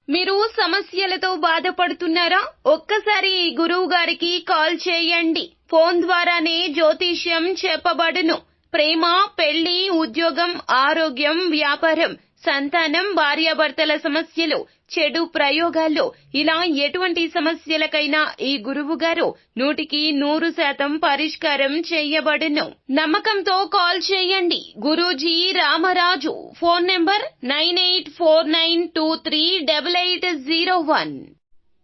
మీరు సమస్యలతో బాధపడుతున్నారా? ఒక్కసారి ఈ గురువు గారికి కాల్ చేయండి. ఫోన్ ద్వారానే జ్యోతిష్యం చెప్పబడును. ప్రేమ, పెళ్లి, ఉద్యోగం, ఆరోగ్యం, వ్యాపారం, సంతానం, భార్యాభర్తల సమస్యలు, చెడు ప్రయోగాల్లో ఇలా ఎటువంటి సమస్యలకైనా ఈ గురువు గారు 100% పరిష్కారం చేయబడును. నమ్మకంతో కాల్ చేయండి. Guruji Ramaraju. Phone number 9849238801.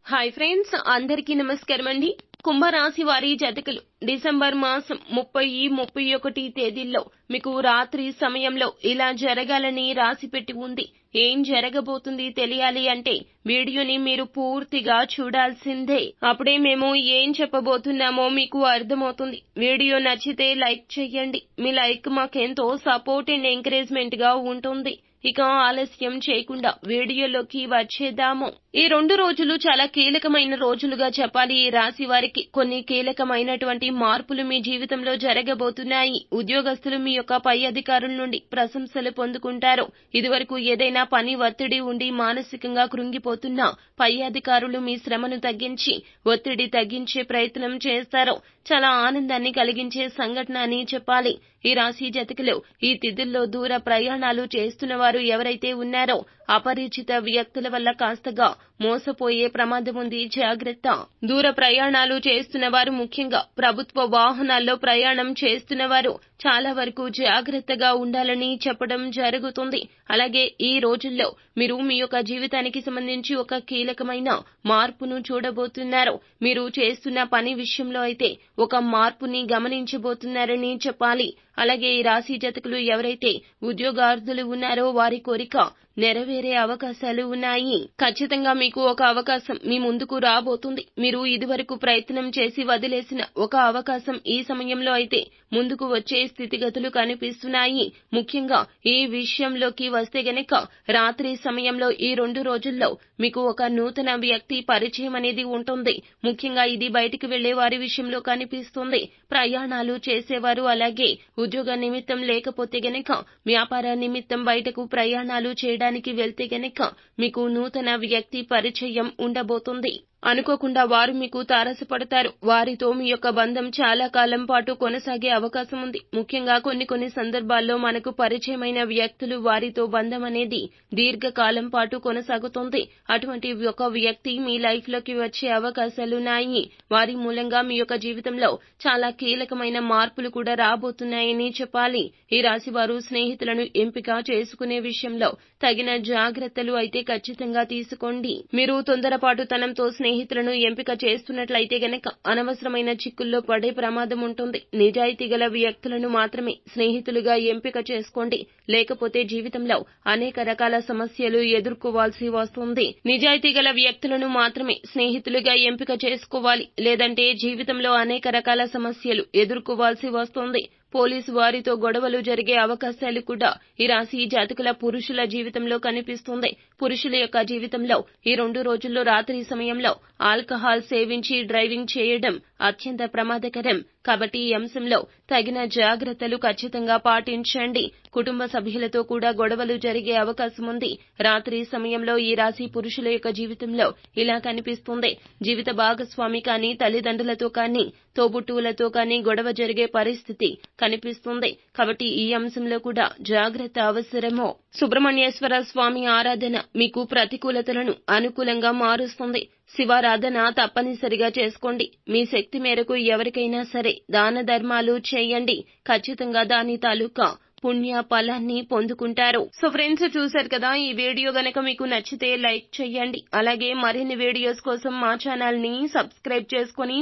Hi friends, అందరికీ నమస్కారం అండి. కుంభరాశి వారి జాతకులు డిసెంబర్ మాసం 30, 31 తేదీల్లో మీకు రాత్రి సమయంలో ఇలా జరగాలని రాసిపెట్టి ఉంది. ఏం జరగబోతుంది తెలియాలి అంటే వీడియోని మీరు పూర్తిగా చూడాల్సిందే. అప్పుడే మేము ఏం చెప్పబోతున్నామో మీకు అర్థమవుతుంది. వీడియో నచ్చితే లైక్ చేయండి. మీ లైక్ మాకెంతో సపోర్ట్ అండ్ ఎంకరేజ్మెంట్ గా ఉంటుంది. ఇక ఆలస్యం చేయకుండా వీడియోలోకి వచ్చేద్దాము. ఈ 2 రోజులు చాలా కీలకమైన రోజులుగా చెప్పాలి. ఈ రాశి వారికి కొన్ని కీలకమైనటువంటి మార్పులు మీ జీవితంలో జరగబోతున్నాయి. ఉద్యోగస్తులు మీ యొక్క పై అధికారుల నుండి ప్రశంసలు పొందుకుంటారు. ఇదివరకు ఏదైనా పని ఒత్తిడి ఉండి మానసికంగా కృంగిపోతున్నా పై అధికారులు మీ శ్రమను తగ్గించి ఒత్తిడి తగ్గించే ప్రయత్నం చేస్తారు. చాలా ఆనందాన్ని కలిగించే సంఘటన అని చెప్పాలి. ఈ రాశి జాతకులు ఈ తిథుల్లో దూర ప్రయాణాలు చేస్తున్న వారు ఎవరైతే ఉన్నారో అపరిచిత వ్యక్తుల వల్ల కాస్తగా మోసపోయే ప్రమాదం ఉంది. జాగ్రత్త. దూర ప్రయాణాలు చేస్తున్న వారు, ముఖ్యంగా ప్రభుత్వ వాహనాల్లో ప్రయాణం చేస్తున్న వారు చాలా వరకు జాగ్రత్తగా ఉండాలని చెప్పడం జరుగుతుంది. అలాగే ఈ రోజుల్లో మీరు మీ యొక్క జీవితానికి సంబంధించి ఒక కీలకమైన మార్పును చూడబోతున్నారు. మీరు చేస్తున్న పని విషయంలో అయితే ఒక మార్పుని గమనించబోతున్నారని చెప్పాలి. అలాగే ఈ రాశి జాతకులు ఎవరైతే ఉద్యోగార్థులు ఉన్నారో వారి కోరిక నెరవేరే అవకాశాలు ఉన్నాయి. ఖచ్చితంగా మీకు ఒక అవకాశం మీ ముందుకు రాబోతుంది. మీరు ఇదివరకు ప్రయత్నం చేసి వదిలేసిన ఒక అవకాశం ఈ సమయంలో అయితే ముందుకు వచ్చే స్థితిగతులు కనిపిస్తున్నాయి. ముఖ్యంగా ఈ విషయంలోకి వస్తే గనక రాత్రి సమయంలో ఈ 2 రోజుల్లో మీకు ఒక నూతన వ్యక్తి పరిచయం అనేది ఉంటుంది. ముఖ్యంగా ఇది బయటికి వెళ్లే వారి విషయంలో కనిపిస్తుంది. ప్రయాణాలు చేసేవారు, అలాగే ఉద్యోగ నిమిత్తం లేకపోతే గనక వ్యాపార నిమిత్తం బయటకు ప్రయాణాలు చేయడానికి వెళ్తే గనక మీకు నూతన వ్యక్తి పరిచయం ఉండబోతుంది. అనుకోకుండా వారు మీకు తారసపడతారు. వారితో మీ యొక్క బంధం చాలా కాలం పాటు కొనసాగే అవకాశం ఉంది. ముఖ్యంగా కొన్ని సందర్భాల్లో మనకు పరిచయమైన వ్యక్తులు, వారితో బంధం అనేది దీర్ఘకాలం పాటు కొనసాగుతుంది. అటువంటి ఒక వ్యక్తి మీ లైఫ్ లోకి వచ్చే అవకాశాలున్నాయి. వారి మూలంగా మీ యొక్క జీవితంలో చాలా కీలకమైన మార్పులు కూడా రాబోతున్నాయని చెప్పాలి. ఈ రాశి వారు స్నేహితులను ఎంపిక చేసుకునే విషయంలో తగిన జాగ్రత్తలు అయితే ఖచ్చితంగా తీసుకోండి. మీరు తొందరపాటుతనంతో స్నేహితులను ఎంపిక చేస్తున్నట్లయితే గనక అనవసరమైన చిక్కుల్లో పడే ప్రమాదం ఉంటుంది. నిజాయితీ గల వ్యక్తులను మాత్రమే స్నేహితులుగా ఎంపిక చేసుకోండి. లేకపోతే జీవితంలో అనేక రకాల సమస్యలు ఎదుర్కోవాల్సి వస్తుంది. నిజాయితీ గల వ్యక్తులను మాత్రమే స్నేహితులుగా ఎంపిక చేసుకోవాలి. లేదంటే జీవితంలో అనేక రకాల సమస్యలు ఎదుర్కోవాల్సి వస్తుంది. పోలీసు వారితో గొడవలు జరిగే అవకాశాలు కూడా ఈ రాశి జాతకుల పురుషుల జీవితంలో కనిపిస్తుంది. పురుషుల యొక్క జీవితంలో ఈ 2 రోజుల్లో రాత్రి సమయంలో ఆల్కహాల్ సేవించి డ్రైవింగ్ చేయడం అత్యంత ప్రమాదకరం. కాబట్టి ఈ అంశంలో తగిన జాగ్రత్తలు ఖచ్చితంగా పాటించండి. కుటుంబ సభ్యులతో కూడా గొడవలు జరిగే అవకాశం ఉంది. రాత్రి సమయంలో ఈ రాశి పురుషుల యొక్క జీవితంలో ఇలా కనిపిస్తుంది. జీవిత భాగస్వామి కానీ, తల్లిదండ్రులతో కానీ, తోబుట్టువులతో కానీ గొడవ జరిగే పరిస్థితి కనిపిస్తుంది. కాబట్టి ఈ అంశంలో కూడా జాగ్రత్త అవసరమో. సుబ్రహ్మణ్యేశ్వర స్వామి ఆరాధన మీకు ప్రతికూలతలను అనుకూలంగా మారుస్తుంది. శివారాధన తప్పనిసరిగా చేసుకోండి. మీ శక్తి మేరకు ఎవరికైనా సరే దాన ధర్మాలు చేయండి. ఖచ్చితంగా దాని తాలూకా పుణ్య ఫలాన్ని పొందుకుంటారు. సో ఫ్రెండ్స్, చూశారు కదా, ఈ వీడియో గనక మీకు నచ్చితే లైక్ చేయండి. అలాగే మరిన్ని వీడియోస్ కోసం మా ఛానల్ ని సబ్స్క్రైబ్ చేసుకుని